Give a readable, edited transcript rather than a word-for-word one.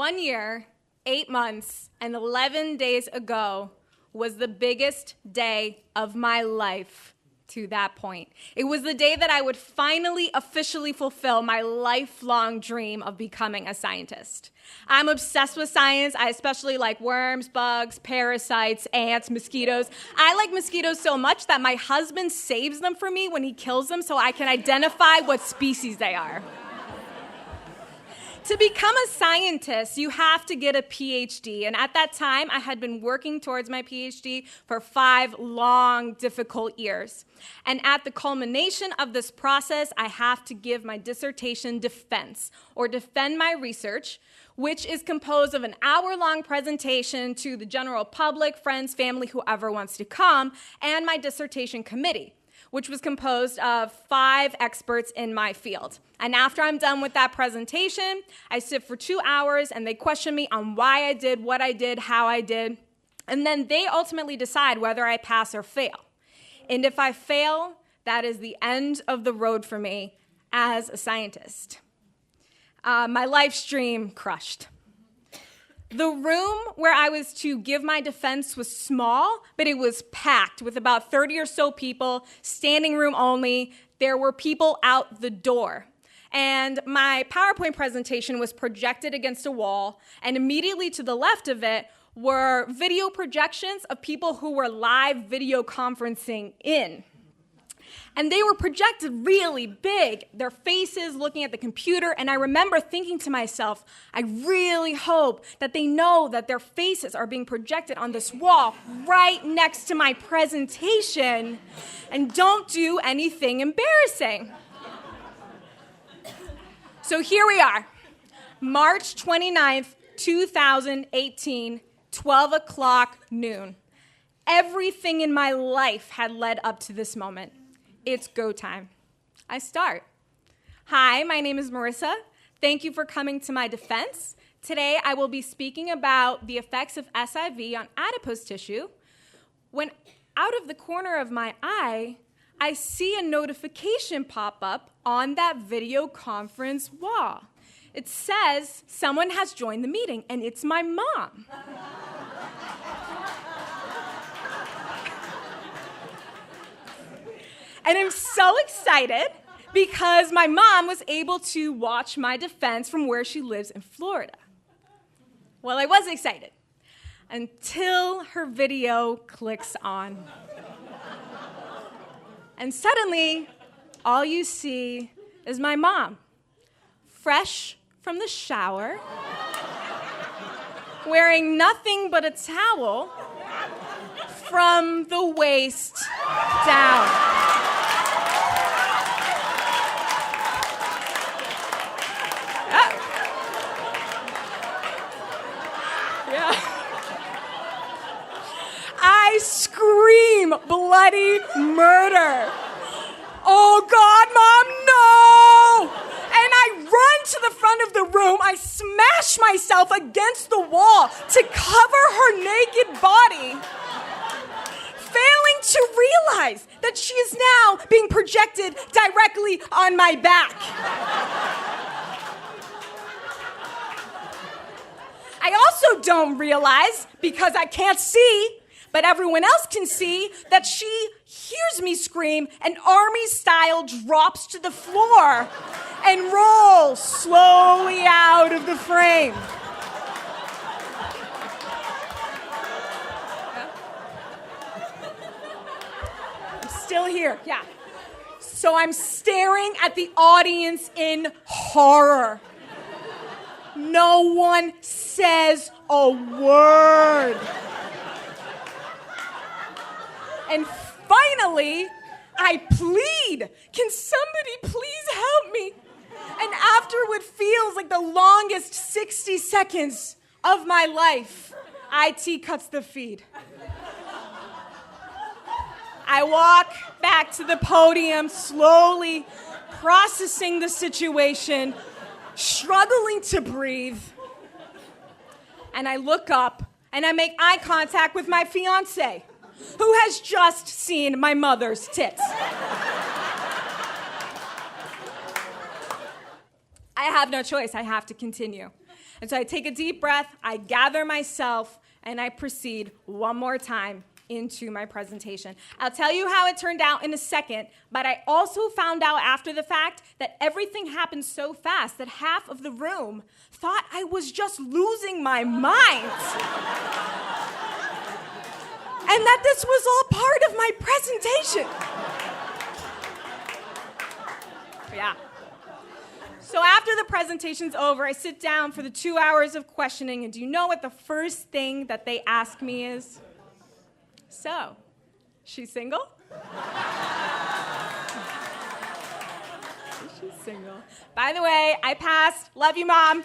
1 year, 8 months, and 11 days ago was the biggest day of my life to that point. It was the day that I would finally officially fulfill my lifelong dream of becoming a scientist. I'm obsessed with science. I especially like worms, bugs, parasites, ants, mosquitoes. I like mosquitoes so much that my husband saves them for me when he kills them so I can identify what species they are. To become a scientist, you have to get a PhD. And at that time, I had been working towards my PhD for 5 long, difficult years. And at the culmination of this process, I have to give my dissertation defense, or defend my research, which is composed of an hour-long presentation to the general public, friends, family, whoever wants to come, and my dissertation committee, which was composed of 5 experts in my field. And after I'm done with that presentation, I sit for 2 hours and they question me on why I did, what I did, how I did, and then they ultimately decide whether I pass or fail. And if I fail, that is the end of the road for me as a scientist. My life dream crushed. The room where I was to give my defense was small, but it was packed with about 30 or so people, standing room only. There were people out the door. And my PowerPoint presentation was projected against a wall, and immediately to the left of it were video projections of people who were live video conferencing in. And they were projected really big, their faces looking at the computer, and I remember thinking to myself, I really hope that they know that their faces are being projected on this wall right next to my presentation and don't do anything embarrassing. So here we are, March 29th, 2018, 12 o'clock noon. Everything in my life had led up to this moment. It's go time. I start. Hi, my name is Marissa. Thank you for coming to my defense. Today, I will be speaking about the effects of SIV on adipose tissue. When out of the corner of my eye, I see a notification pop up on that video conference wall. It says someone has joined the meeting, and it's my mom. And I'm so excited because my mom was able to watch my defense from where she lives in Florida. Well, I was excited until her video clicks on. And suddenly, all you see is my mom, fresh from the shower, wearing nothing but a towel from the waist down. I scream bloody murder. Oh God, Mom, no! And I run to the front of the room. I smash myself against the wall to cover her naked body, failing to realize that she is now being projected directly on my back. I also don't realize, because I can't see, but everyone else can see, that she hears me scream and army style drops to the floor and rolls slowly out of the frame. I'm still here, yeah. So I'm staring at the audience in horror. No one says a word. And finally, I plead, can somebody please help me? And after what feels like the longest 60 seconds of my life, IT cuts the feed. I walk back to the podium, slowly processing the situation, struggling to breathe. And I look up and I make eye contact with my fiance, who has just seen my mother's tits. I have no choice. I have to continue. And so I take a deep breath, I gather myself, and I proceed one more time into my presentation. I'll tell you how it turned out in a second, but I also found out after the fact that everything happened so fast that half of the room thought I was just losing my mind. And that this was all part of my presentation. Yeah. So after the presentation's over, I sit down for the 2 hours of questioning, and do you know what the first thing that they ask me is? So, she's single? She's single. By the way, I passed. Love you, Mom.